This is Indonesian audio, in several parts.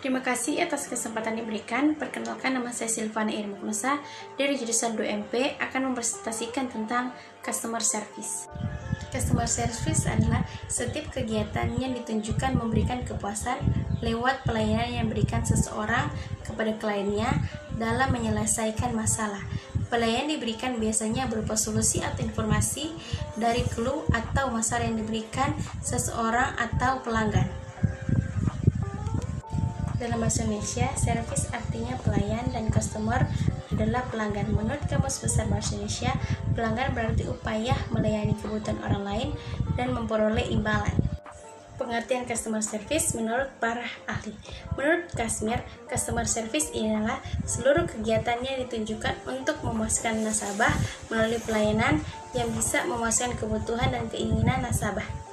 Terima kasih atas kesempatan diberikan. Perkenalkan, nama saya Silvana Irmuknusa dari jurusan 2MP akan mempresentasikan tentang customer service. Customer service adalah setiap kegiatan yang ditunjukkan memberikan kepuasan lewat pelayanan yang diberikan seseorang kepada kliennya dalam menyelesaikan masalah. Pelayanan diberikan biasanya berupa solusi atau informasi dari clue atau masalah yang diberikan seseorang atau pelanggan. Dalam bahasa Indonesia, service artinya pelayan dan customer adalah pelanggan. Menurut Kamus Besar Bahasa Indonesia, pelanggan berarti upaya melayani kebutuhan orang lain dan memperoleh imbalan. Pengertian customer service menurut para ahli. Menurut Kasmir, customer service adalah seluruh kegiatannya ditunjukkan untuk memuaskan nasabah melalui pelayanan yang bisa memuaskan kebutuhan dan keinginan nasabah.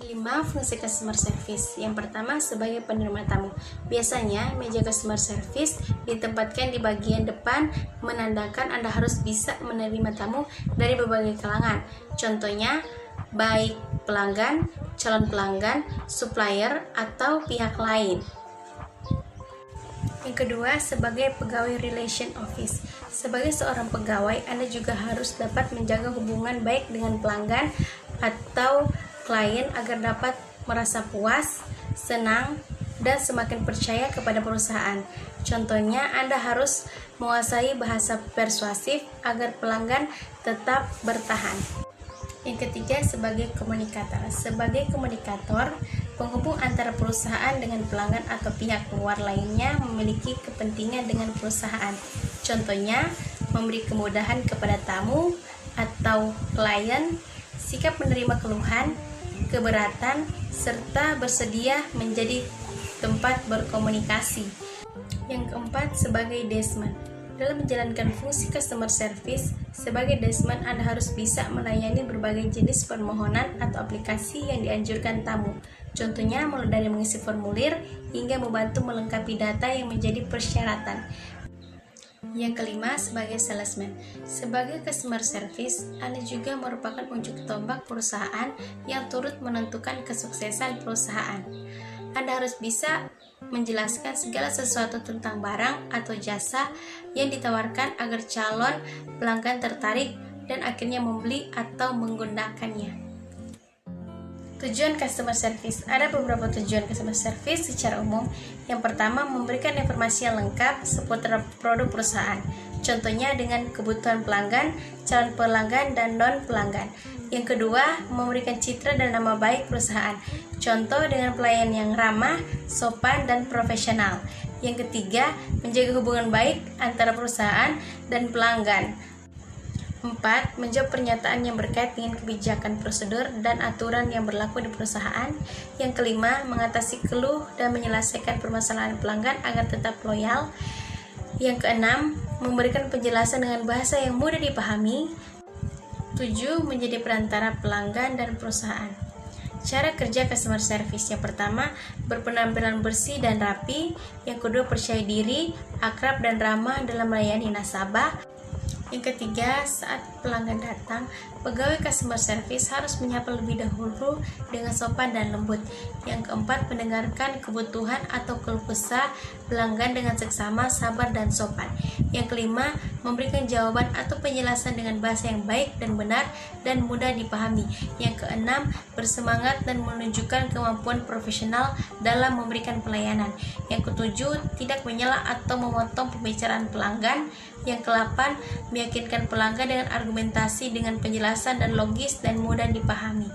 5. Fungsi customer service. Yang pertama, sebagai penerima tamu. Biasanya, meja customer service ditempatkan di bagian depan, menandakan Anda harus bisa menerima tamu dari berbagai kalangan. Contohnya, baik pelanggan, calon pelanggan, supplier, atau pihak lain. Yang kedua, sebagai pegawai relation office. Sebagai seorang pegawai, Anda juga harus dapat menjaga hubungan baik dengan pelanggan atau klien agar dapat merasa puas, senang, dan semakin percaya kepada perusahaan. Contohnya, Anda harus menguasai bahasa persuasif agar pelanggan tetap bertahan. Yang ketiga, sebagai komunikator. Sebagai komunikator, penghubung antara perusahaan dengan pelanggan atau pihak luar lainnya memiliki kepentingan dengan perusahaan. Contohnya, memberi kemudahan kepada tamu atau klien, sikap menerima keluhan, keberatan, serta bersedia menjadi tempat berkomunikasi. Yang keempat, sebagai desman. Dalam menjalankan fungsi customer service, sebagai desman Anda harus bisa melayani berbagai jenis permohonan atau aplikasi yang dianjurkan tamu. Contohnya, mulai dari mengisi formulir hingga membantu melengkapi data yang menjadi persyaratan. Yang kelima, sebagai salesman. Sebagai customer service, Anda juga merupakan unjuk tombak perusahaan yang turut menentukan kesuksesan perusahaan. Anda harus bisa menjelaskan segala sesuatu tentang barang atau jasa yang ditawarkan agar calon pelanggan tertarik dan akhirnya membeli atau menggunakannya. Tujuan customer service. Ada beberapa tujuan customer service secara umum. Yang pertama, memberikan informasi yang lengkap seputar produk perusahaan. Contohnya dengan kebutuhan pelanggan, calon pelanggan, dan non-pelanggan. Yang kedua, memberikan citra dan nama baik perusahaan. Contoh dengan pelayan yang ramah, sopan, dan profesional. Yang ketiga, menjaga hubungan baik antara perusahaan dan pelanggan. 4. Menjawab pernyataan yang berkait dengan kebijakan, prosedur, dan aturan yang berlaku di perusahaan. Yang kelima, mengatasi keluh dan menyelesaikan permasalahan pelanggan agar tetap loyal. Yang keenam, memberikan penjelasan dengan bahasa yang mudah dipahami. 7. Menjadi perantara pelanggan dan perusahaan. Cara kerja customer service. Yang pertama, berpenampilan bersih dan rapi. Yang kedua, percaya diri, akrab, dan ramah dalam melayani nasabah. Yang ketiga, saat pelanggan datang, pegawai customer service harus menyapa lebih dahulu dengan sopan dan lembut. Yang keempat, mendengarkan kebutuhan atau keluh kesah pelanggan dengan seksama, sabar, dan sopan. Yang kelima, memberikan jawaban atau penjelasan dengan bahasa yang baik dan benar dan mudah dipahami. Yang keenam, bersemangat dan menunjukkan kemampuan profesional dalam memberikan pelayanan. Yang ketujuh, tidak menyela atau memotong pembicaraan pelanggan. Yang ke-8, meyakinkan pelanggan dengan argumentasi dengan penjelasan dan logis dan mudah dipahami.